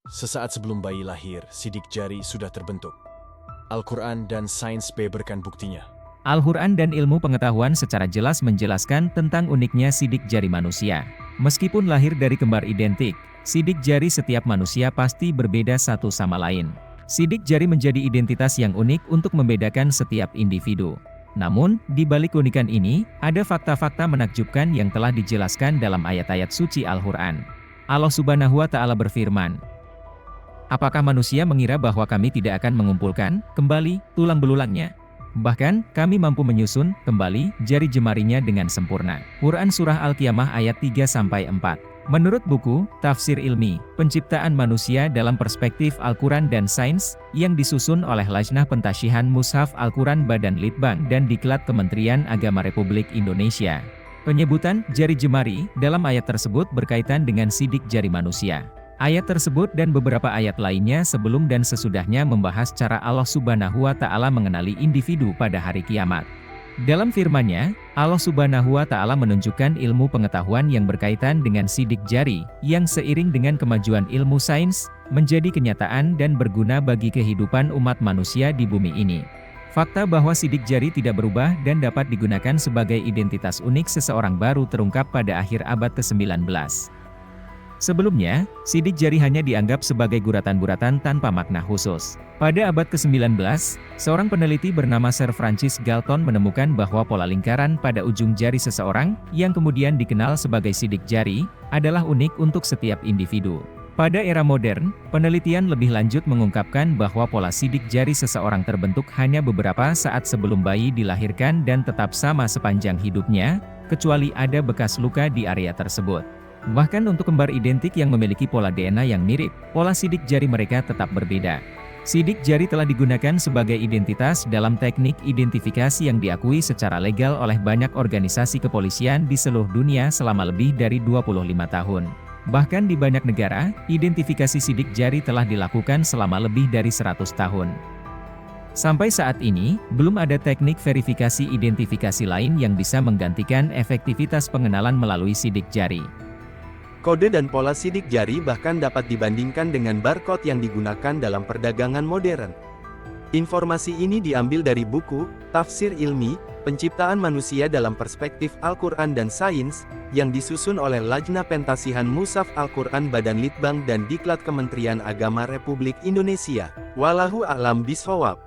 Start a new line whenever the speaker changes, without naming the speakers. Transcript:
Sesaat sebelum bayi lahir, sidik jari sudah terbentuk. Al-Quran dan sains beberkan buktinya.
Al-Quran dan ilmu pengetahuan secara jelas menjelaskan tentang uniknya sidik jari manusia. Meskipun lahir dari kembar identik, sidik jari setiap manusia pasti berbeda satu sama lain. Sidik jari menjadi identitas yang unik untuk membedakan setiap individu. Namun, di balik keunikan ini, ada fakta-fakta menakjubkan yang telah dijelaskan dalam ayat-ayat suci Al-Quran. Allah Subhanahu wa Ta'ala berfirman, "Apakah manusia mengira bahwa kami tidak akan mengumpulkan kembali tulang belulangnya? Bahkan, kami mampu menyusun kembali jari jemarinya dengan sempurna." Quran Surah Al-Qiyamah ayat 3-4. Menurut buku Tafsir Ilmi, Penciptaan Manusia dalam Perspektif Al-Quran dan Sains, yang disusun oleh Lajnah Pentasyihan Mushaf Al-Quran Badan Litbang dan Diklat Kementerian Agama Republik Indonesia. Penyebutan jari jemari dalam ayat tersebut berkaitan dengan sidik jari manusia. Ayat tersebut dan beberapa ayat lainnya sebelum dan sesudahnya membahas cara Allah Subhanahu wa Ta'ala mengenali individu pada hari kiamat. Dalam firman-Nya, Allah Subhanahu wa Ta'ala menunjukkan ilmu pengetahuan yang berkaitan dengan sidik jari, yang seiring dengan kemajuan ilmu sains, menjadi kenyataan dan berguna bagi kehidupan umat manusia di bumi ini. Fakta bahwa sidik jari tidak berubah dan dapat digunakan sebagai identitas unik seseorang baru terungkap pada akhir abad ke-19. Sebelumnya, sidik jari hanya dianggap sebagai guratan-guratan tanpa makna khusus. Pada abad ke-19, seorang peneliti bernama Sir Francis Galton menemukan bahwa pola lingkaran pada ujung jari seseorang, yang kemudian dikenal sebagai sidik jari, adalah unik untuk setiap individu. Pada era modern, penelitian lebih lanjut mengungkapkan bahwa pola sidik jari seseorang terbentuk hanya beberapa saat sebelum bayi dilahirkan dan tetap sama sepanjang hidupnya, kecuali ada bekas luka di area tersebut. Bahkan untuk kembar identik yang memiliki pola DNA yang mirip, pola sidik jari mereka tetap berbeda. Sidik jari telah digunakan sebagai identitas dalam teknik identifikasi yang diakui secara legal oleh banyak organisasi kepolisian di seluruh dunia selama lebih dari 25 tahun. Bahkan di banyak negara, identifikasi sidik jari telah dilakukan selama lebih dari 100 tahun. Sampai saat ini, belum ada teknik verifikasi identifikasi lain yang bisa menggantikan efektivitas pengenalan melalui sidik jari.
Kode dan pola sidik jari bahkan dapat dibandingkan dengan barcode yang digunakan dalam perdagangan modern. Informasi ini diambil dari buku Tafsir Ilmi, Penciptaan Manusia dalam Perspektif Al-Quran dan Sains, yang disusun oleh Lajnah Pentasihan Mushaf Al-Quran Badan Litbang dan Diklat Kementerian Agama Republik Indonesia. Wallahu a'lam bishawab.